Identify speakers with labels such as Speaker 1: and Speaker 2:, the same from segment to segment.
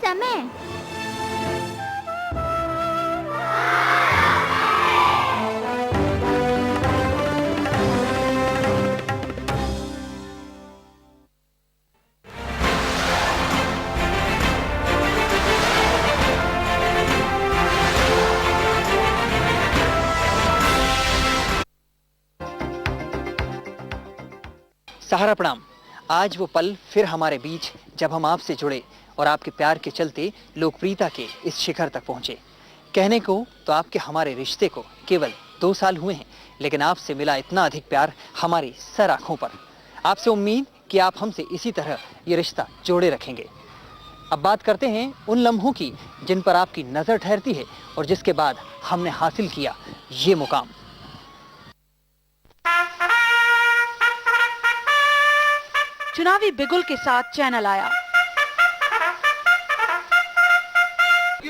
Speaker 1: समय।
Speaker 2: सहारा प्रणाम। आज वो पल फिर हमारे बीच जब हम आपसे जुड़े और आपके प्यार के चलते लोकप्रियता के इस शिखर तक पहुंचे। कहने को तो आपके हमारे रिश्ते को केवल 2 साल हुए हैं, लेकिन आपसे मिला इतना अधिक प्यार हमारी सर आंखों पर। आपसे उम्मीद कि आप हमसे इसी तरह ये रिश्ता जोड़े रखेंगे। अब बात करते हैं उन लम्हों की जिन पर आपकी नजर ठहरती है और जिसके बाद हमने हासिल किया ये मुकाम।
Speaker 3: चुनावी बिगुल के साथ चैनल आया।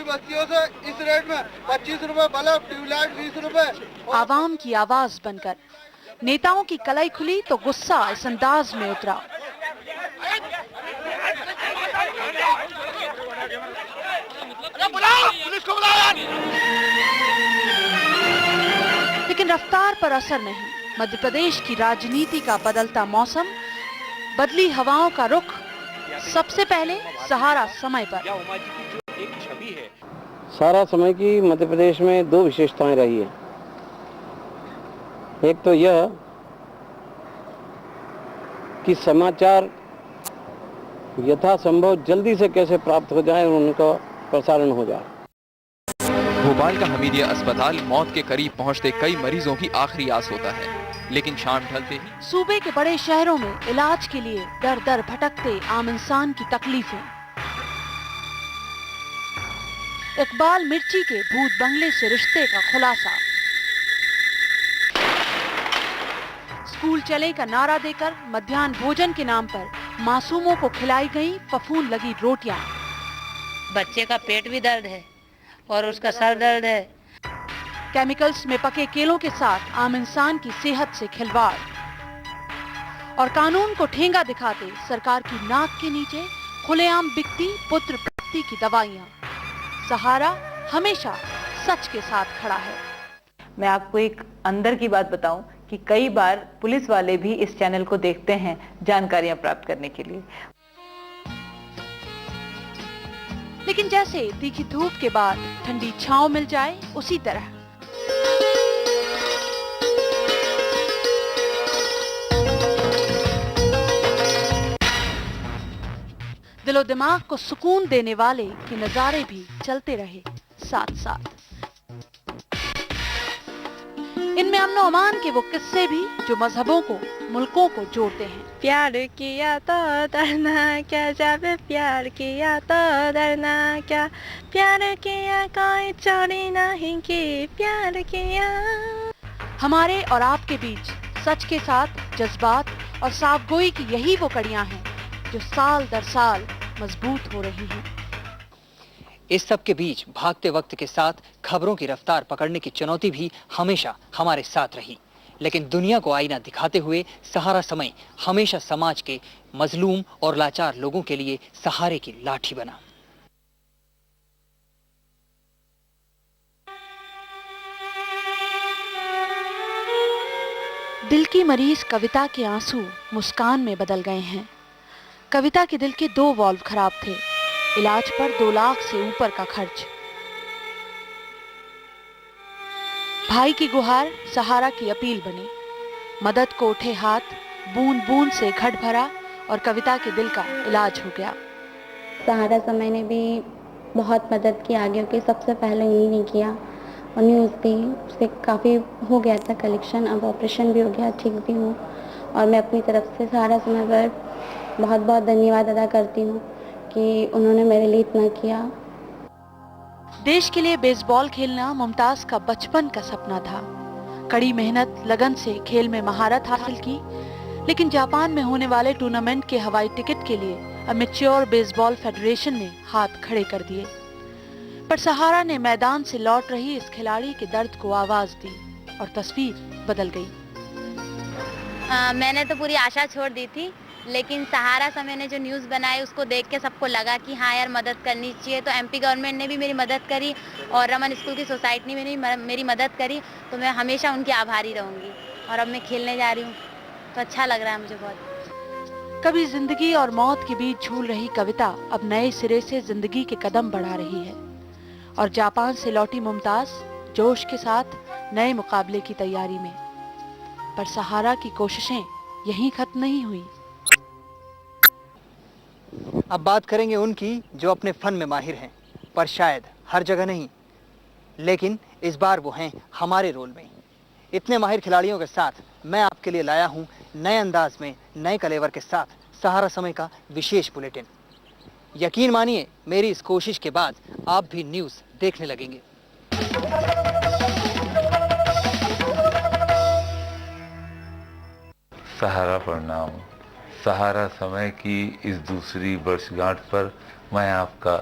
Speaker 4: बस्तियों से इस रेट में 25 रुपए बल्ब, ट्यूबलाइट 20 रुपए।
Speaker 3: आवाम की आवाज बनकर नेताओं की कलाई खुली तो गुस्सा इस अंदाज में उतरा।
Speaker 4: पुलिस को बुलाओ।
Speaker 3: लेकिन रफ्तार पर असर नहीं। मध्य प्रदेश की राजनीति का बदलता मौसम, बदली हवाओं का रुख, सबसे पहले सहारा समय पर।
Speaker 5: सहारा समय की मध्य प्रदेश में 2 विशेषताएं रही है। एक तो यह कि समाचार यथासंभव जल्दी से कैसे प्राप्त हो जाए और उनका प्रसारण हो जाए।
Speaker 6: भोपाल का हमीदिया अस्पताल मौत के करीब पहुंचते कई मरीजों की आखिरी आस होता है, लेकिन शाम ढलते ही
Speaker 3: सूबे के बड़े शहरों में इलाज के लिए दर दर भटकते आम इंसान की तकलीफें। इकबाल मिर्ची के भूत बंगले से रिश्ते का खुलासा। स्कूल चले का नारा देकर मध्याह्न भोजन के नाम पर मासूमों को खिलाई गई फफूंद लगी रोटियां।
Speaker 7: बच्चे का पेट भी दर्द है और उसका सर दर्द है।
Speaker 3: केमिकल्स में पके केलों के साथ आम इंसान की सेहत से खिलवाड़ और कानून को ठेंगा दिखाते सरकार की नाक के नीचे खुलेआम बिकती पुत्र प्राप्ति की दवाइयां। सहारा हमेशा सच के साथ खड़ा है।
Speaker 8: मैं आपको एक अंदर की बात बताऊं कि कई बार पुलिस वाले भी इस चैनल को देखते हैं जानकारियां प्राप्त करने के लिए।
Speaker 3: लेकिन जैसे तीखी धूप के बाद ठंडी छांव मिल जाए, उसी तरह दिलो दिमाग को सुकून देने वाले के नजारे भी चलते रहे साथ साथ। इनमें अमनो अमान के वो किस्से भी जो मजहबों को, मुल्कों को जोड़ते हैं।
Speaker 9: प्यार किया तो डरना क्या, जब प्यार किया तो डरना क्या, प्यार किया कोई चोरी नहीं की, प्यार किया।
Speaker 3: हमारे और आपके बीच सच के साथ जज्बात और साफगोई की यही वो कड़ियां हैं जो साल दर साल मजबूत हो रही हैं।
Speaker 2: इस सब के बीच भागते वक्त के साथ खबरों की रफ्तार पकड़ने की चुनौती भी हमेशा हमारे साथ रही, लेकिन दुनिया को आईना दिखाते हुए सहारा समय हमेशा समाज के मजलूम और लाचार लोगों के लिए सहारे की लाठी बना।
Speaker 3: दिल की मरीज कविता के आंसू मुस्कान में बदल गए हैं। कविता के दिल के 2 वाल्व खराब थे, इलाज पर 2 लाख से ऊपर का खर्च। भाई की गुहार सहारा की अपील बनी। मदद को उठे हाथ, बूंद बूंद से घट भरा और कविता के दिल का इलाज हो गया।
Speaker 10: सहारा समय ने भी बहुत मदद की आगे की, सबसे पहले उन्हीं ने किया और न्यूज़ दी, उससे काफ़ी हो गया था कलेक्शन। अब ऑपरेशन भी हो गया, ठीक भी हूँ और मैं अपनी तरफ से सहारा समय पर बहुत बहुत धन्यवाद अदा करती हूँ कि उन्होंने मेरे लिए इतना किया।
Speaker 3: देश के लिए बेसबॉल खेलना मुमताज का बचपन का सपना था। कड़ी मेहनत लगन से खेल में महारत हासिल की, लेकिन जापान में होने वाले टूर्नामेंट के हवाई टिकट के लिए अमेच्योर बेसबॉल फेडरेशन ने हाथ खड़े कर दिए। पर सहारा ने मैदान से लौट रही इस खिलाड़ी के दर्द को आवाज दी और तस्वीर बदल गई।
Speaker 1: मैंने तो पूरी आशा छोड़ दी थी
Speaker 10: लेकिन सहारा समय ने जो न्यूज़ बनाई उसको देख के सबको लगा कि हाँ यार मदद करनी चाहिए, तो एमपी गवर्नमेंट ने भी मेरी मदद करी और रमन स्कूल की सोसाइटी ने भी मेरी मदद करी, तो मैं हमेशा उनकी आभारी रहूँगी। और अब मैं खेलने जा रही हूँ तो अच्छा लग रहा है मुझे बहुत।
Speaker 3: कभी जिंदगी और मौत के बीच झूल रही कविता अब नए सिरे से जिंदगी के कदम बढ़ा रही है और जापान से लौटी मुमताज जोश के साथ नए मुकाबले की तैयारी में। पर सहारा की कोशिशें यहीं खत्म नहीं हुई।
Speaker 2: अब बात करेंगे उनकी जो अपने फन में माहिर हैं, पर शायद हर जगह नहीं, लेकिन इस बार वो हैं हमारे रोल में। इतने माहिर खिलाड़ियों के साथ मैं आपके लिए लाया हूं नए अंदाज में, नए कलेवर के साथ सहारा समय का विशेष बुलेटिन। यकीन मानिए मेरी इस कोशिश के बाद आप भी न्यूज़ देखने लगेंगे।
Speaker 1: सहारा प्रणाम। सहारा समय की इस दूसरी वर्षगांठ पर मैं आपका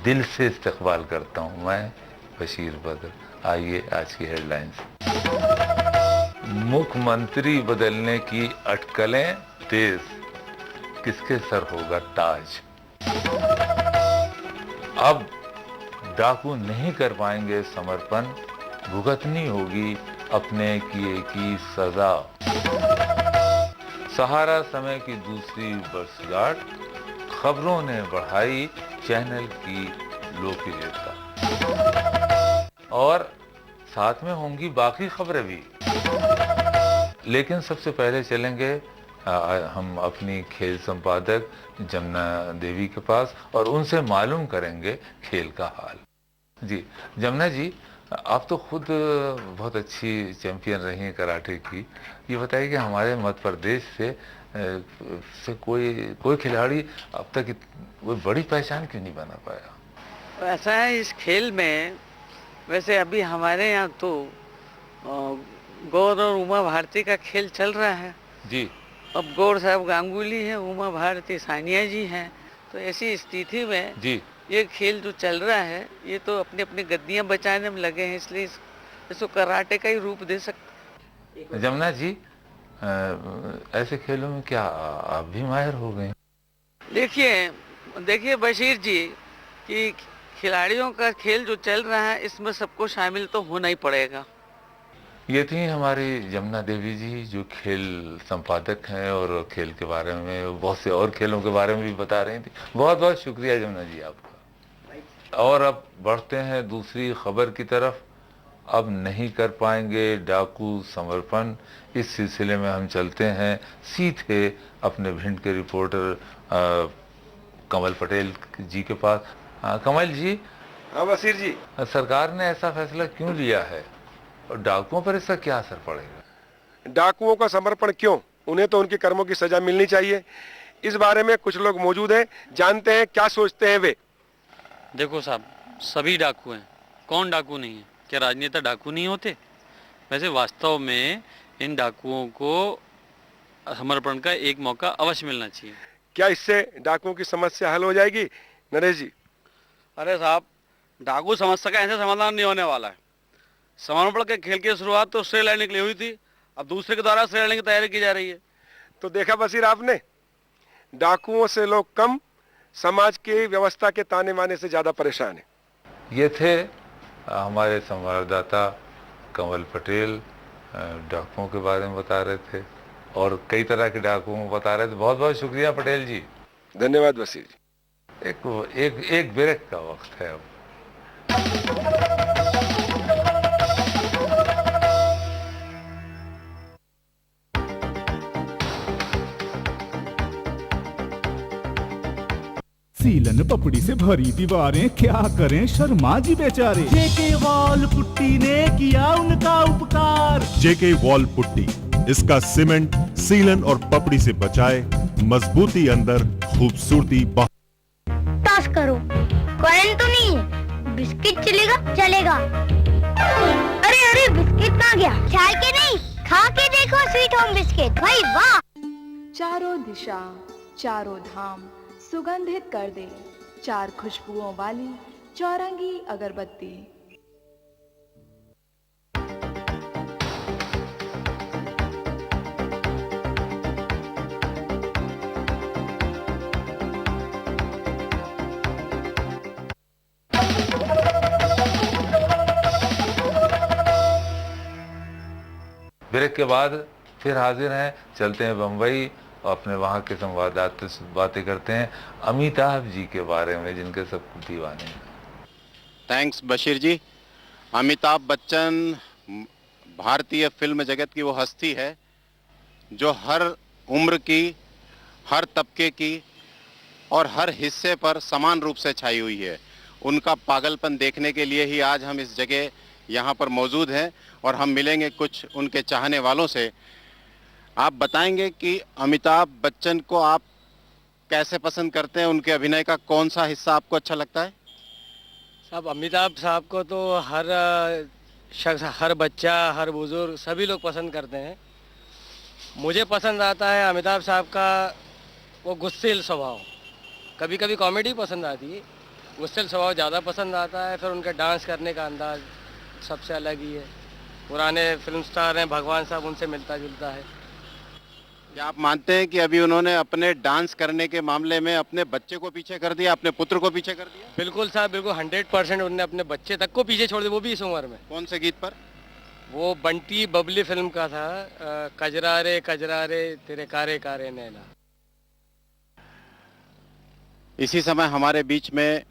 Speaker 1: दिल से इस्तकबाल करता हूं। मैं बशीर बद्र। आइए आज की हेडलाइंस। मुख्यमंत्री बदलने की अटकलें तेज, किसके सर होगा ताज। अब डाकू नहीं कर पाएंगे समर्पण, भुगतनी होगी अपने किए की सजा। सहारा समय की दूसरी वर्षगांठ, खबरों ने बढ़ाई चैनल की लोकप्रियता और साथ में होंगी बाकी खबरें भी। लेकिन सबसे पहले चलेंगे हम अपनी खेल संपादक जमुना देवी के पास और उनसे मालूम करेंगे खेल का हाल। जी जमुना जी, आप तो खुद बहुत अच्छी चैंपियन रही हैं कराटे की। ये बताइए कि हमारे मध्य प्रदेश से कोई खिलाड़ी अब तक कोई बड़ी पहचान क्यों नहीं बना पाया?
Speaker 5: ऐसा है इस खेल में, वैसे अभी हमारे यहाँ तो गौर और उमा भारती का खेल चल रहा है
Speaker 1: जी।
Speaker 5: अब गौर साहब गांगुली है, उमा भारती सानिया जी हैं, तो ऐसी स्थिति में
Speaker 1: जी
Speaker 5: ये खेल जो चल रहा है ये तो अपनी अपनी गद्दियां बचाने में लगे हैं, इसलिए इसको कराटे का ही रूप दे सकते।
Speaker 1: जमुना जी, ऐसे खेलों में क्या आप भी माहिर हो गए?
Speaker 5: देखिए बशीर जी कि खिलाड़ियों का खेल जो चल रहा है इसमें सबको शामिल तो होना ही पड़ेगा।
Speaker 1: ये थी हमारी जमुना देवी जी जो खेल संपादक हैं और खेल के बारे में, बहुत से और खेलों के बारे में भी बता रही थी। बहुत बहुत शुक्रिया जमुना जी आपका। और अब बढ़ते हैं दूसरी खबर की तरफ। अब नहीं कर पाएंगे डाकू समर्पण, इस सिलसिले में हम चलते हैं सीधे अपने भिंड के रिपोर्टर कमल पटेल जी के पास। कमल जी।
Speaker 11: हाँ बशीर जी।
Speaker 1: सरकार ने ऐसा फैसला क्यों लिया है और डाकुओं पर इसका क्या असर पड़ेगा?
Speaker 11: डाकुओं का समर्पण क्यों? उन्हें तो उनके कर्मों की सजा मिलनी चाहिए। इस बारे में कुछ लोग मौजूद हैं, जानते हैं क्या सोचते हैं वे।
Speaker 12: देखो साहब, सभी डाकू हैं, कौन डाकू नहीं है? क्या राजनेता डाकू नहीं होते? वैसे वास्तव में इन डाकुओं को समर्पण का एक मौका अवश्य मिलना चाहिए।
Speaker 11: क्या इससे डाकुओं की समस्या हल हो जाएगी नरेश जी?
Speaker 12: अरे साहब, डाकू समस्या का ऐसे समाधान नहीं होने वाला है। समर्पण के खेल की शुरुआत तो श्रेय लड़ने के लिए हुई थी, अब दूसरे के द्वारा श्रेय लड़ने की तैयारी की जा रही है।
Speaker 11: तो देखा बशीर आपने, डाकुओं से लोग कम, समाज की व्यवस्था के ताने माने से ज्यादा परेशान है।
Speaker 1: ये थे हमारे संवाददाता कमल पटेल, डाकुओं के बारे में बता रहे थे और कई तरह के डाकुओं को बता रहे थे। बहुत बहुत शुक्रिया पटेल जी।
Speaker 11: धन्यवाद बशीर जी।
Speaker 1: एक ब्रेक का वक्त है अब।
Speaker 13: सीलन पपड़ी से भरी दीवारें, क्या करें शर्मा जी बेचारे। जेके वॉल पुट्टी ने किया उनका उपकार।
Speaker 14: जेके वॉल पुट्टी, इसका सीमेंट सीलन और पपड़ी से बचाए, मजबूती अंदर, खूबसूरती बाहर।
Speaker 15: टॉस करो, करंट तो नहीं है, बिस्किट चलेगा? चलेगा। अरे अरे बिस्किट कहाँ गया? चाय के नहीं, खा के देखो स्वीट होम बिस्किट, भाई वाह।
Speaker 16: चारों दिशा, चारों धाम सुगंधित कर दे, 4 खुशबुओं वाली चौरंगी अगरबत्ती।
Speaker 1: ब्रेक के बाद फिर हाजिर हैं, चलते हैं बम्बई और अपने वहाँ के संवाददाता से बातें करते हैं अमिताभ जी के बारे में, जिनके सब दीवाने हैं।
Speaker 17: थैंक्स बशीर जी। अमिताभ बच्चन भारतीय फिल्म जगत की वो हस्ती है जो हर उम्र की, हर तबके की और हर हिस्से पर समान रूप से छाई हुई है। उनका पागलपन देखने के लिए ही आज हम इस जगह यहाँ पर मौजूद हैं और हम मिलेंगे कुछ उनके चाहने वालों से। आप बताएंगे कि अमिताभ बच्चन को आप कैसे पसंद करते हैं, उनके अभिनय का कौन सा हिस्सा आपको अच्छा लगता है?
Speaker 18: साहब अमिताभ साहब को तो हर शख्स, हर बच्चा, हर बुजुर्ग सभी लोग पसंद करते हैं। मुझे पसंद आता है अमिताभ साहब का वो गुस्सेल स्वभाव। कभी कभी कॉमेडी पसंद आती है, गुस्सेल स्वभाव ज़्यादा पसंद आता है। फिर उनका डांस करने का अंदाज सबसे अलग ही है। पुराने फिल्म स्टार हैं भगवान साहब, उनसे मिलता जुलता है।
Speaker 17: क्या आप मानते हैं कि अभी उन्होंने अपने डांस करने के मामले में अपने बच्चे को पीछे कर दिया, अपने पुत्र को पीछे कर दिया?
Speaker 18: बिल्कुल साहब, बिल्कुल 100% उन्होंने अपने बच्चे तक को पीछे छोड़ दिया, वो भी इस उम्र में।
Speaker 17: कौन से गीत पर?
Speaker 18: वो बंटी बबली फिल्म का था, कजरा रे तेरे कारे कारे नैना।
Speaker 17: इसी समय हमारे बीच में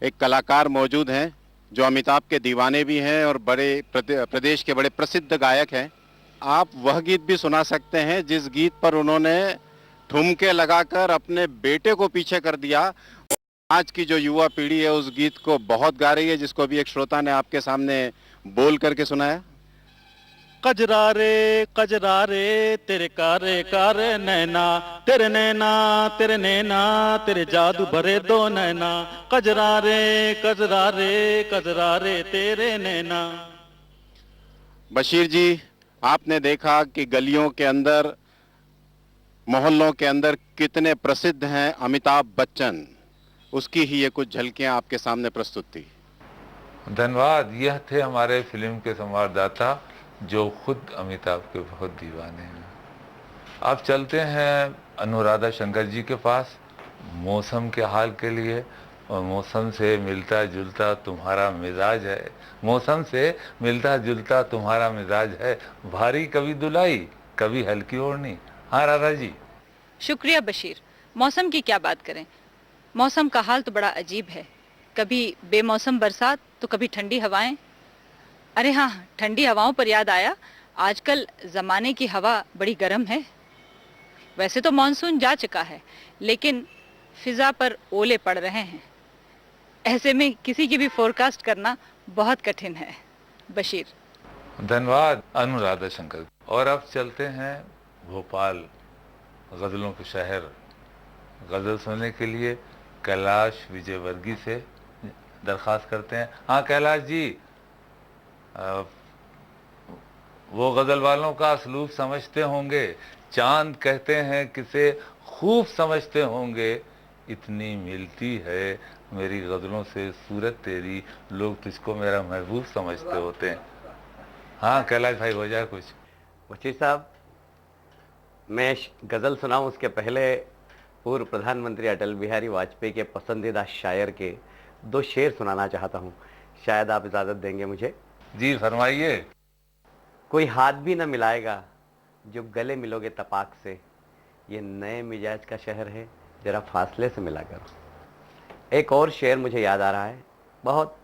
Speaker 17: एक कलाकार मौजूद हैं जो अमिताभ के दीवाने भी हैं और बड़े प्रदेश के बड़े प्रसिद्ध गायक हैं। आप वह गीत भी सुना सकते हैं जिस गीत पर उन्होंने ठुमके लगाकर अपने बेटे को पीछे कर दिया। आज की जो युवा पीढ़ी है उस गीत को बहुत गा रही है, जिसको भी एक श्रोता ने आपके सामने बोल करके सुनाया।
Speaker 19: कजरा रे तेरे कारे कारे नैना, तेरे नैना तेरे नैना तेरे जादू भरे दो नैना, कजरा रे तेरे नैना।
Speaker 17: बशीर जी, आपने देखा कि गलियों के अंदर, मोहल्लों के अंदर कितने प्रसिद्ध हैं अमिताभ बच्चन। उसकी ही ये कुछ झलकियां आपके सामने प्रस्तुत थी।
Speaker 1: धन्यवाद। यह थे हमारे फिल्म के संवाददाता जो खुद अमिताभ के बहुत दीवाने हैं। अब चलते हैं अनुराधा शंकर जी के पास मौसम के हाल के लिए। और मौसम से मिलता जुलता तुम्हारा मिजाज है, मौसम से मिलता जुलता तुम्हारा मिजाज है, भारी कभी दुलाई कभी हल्की ओढ़नी। हाँ राधा जी।
Speaker 20: शुक्रिया बशीर। मौसम की क्या बात करें, मौसम का हाल तो बड़ा अजीब है। कभी बेमौसम बरसात तो कभी ठंडी हवाएं। अरे हाँ, ठंडी हवाओं पर याद आया, आजकल ज़माने की हवा बड़ी गर्म है। वैसे तो मानसून जा चुका है, लेकिन फिजा पर ओले पड़ रहे हैं। ऐसे में किसी की भी फोरकास्ट करना बहुत कठिन है। बशीर।
Speaker 1: धन्यवाद अनुराधा शंकर। और अब चलते हैं भोपाल, गज़लों के शहर। गज़ल सुनने के लिए कैलाश विजयवर्गीय से दरख्वास्त करते हैं। हाँ कैलाश जी, वो गज़ल वालों का असलूब समझते होंगे। चांद कहते हैं किसे खूब समझते होंगे, इतनी मिलती है मेरी गज़लों से सूरत तेरी, लोग तुझको मेरा महबूब समझते होते हैं। हाँ कैलाश भाई, हो जाए कुछ।
Speaker 21: बशीर साहब, मैं गज़ल सुनाऊं उसके पहले पूर्व प्रधानमंत्री अटल बिहारी वाजपेयी के पसंदीदा शायर के 2 शेर सुनाना चाहता हूं। शायद आप इजाज़त देंगे मुझे?
Speaker 1: जी फरमाइए।
Speaker 21: कोई हाथ भी न मिलाएगा जो गले मिलोगे तपाक से, ये नए मिजाज का शहर है, जरा फासले से मिला करो। एक और शेर मुझे याद आ रहा है, बहुत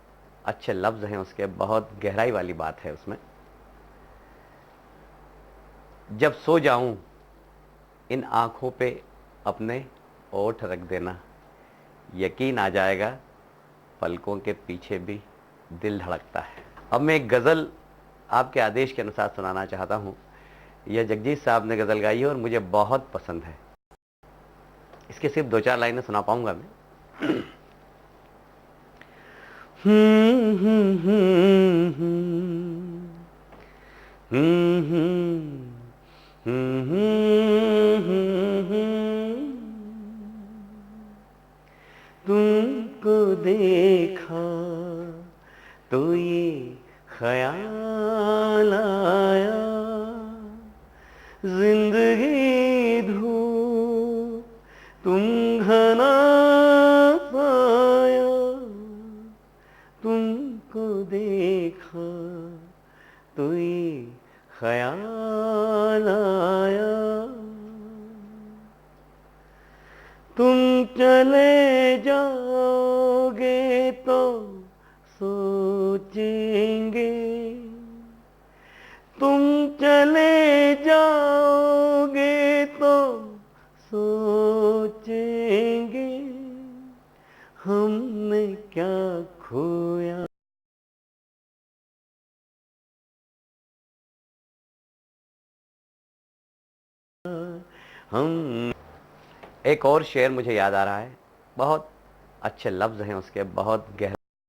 Speaker 21: अच्छे लफ्ज़ हैं उसके, बहुत गहराई वाली बात है उसमें। जब सो जाऊं इन आँखों पे अपने ओठ रख देना, यकीन आ जाएगा पलकों के पीछे भी दिल धड़कता है। अब मैं एक गज़ल आपके आदेश के अनुसार सुनाना चाहता हूँ। यह जगजीत साहब ने गज़ल गाई है और मुझे बहुत पसंद है। इसके सिर्फ 2-4 लाइनें सुना पाऊंगा मैं। तुमको देखा तो ये ख्याल आया, जिंदगी धूप तुम घना पाया, तुमको देखा तो ये ख्याल आया, तुम चले जाओगे तो सोचेंगे, तुम चले जाओगे तो सोचेंगे, हमने क्या खोया। हम एक और शेर मुझे याद आ रहा है, बहुत अच्छे लफ्ज़ हैं उसके, बहुत गहरे।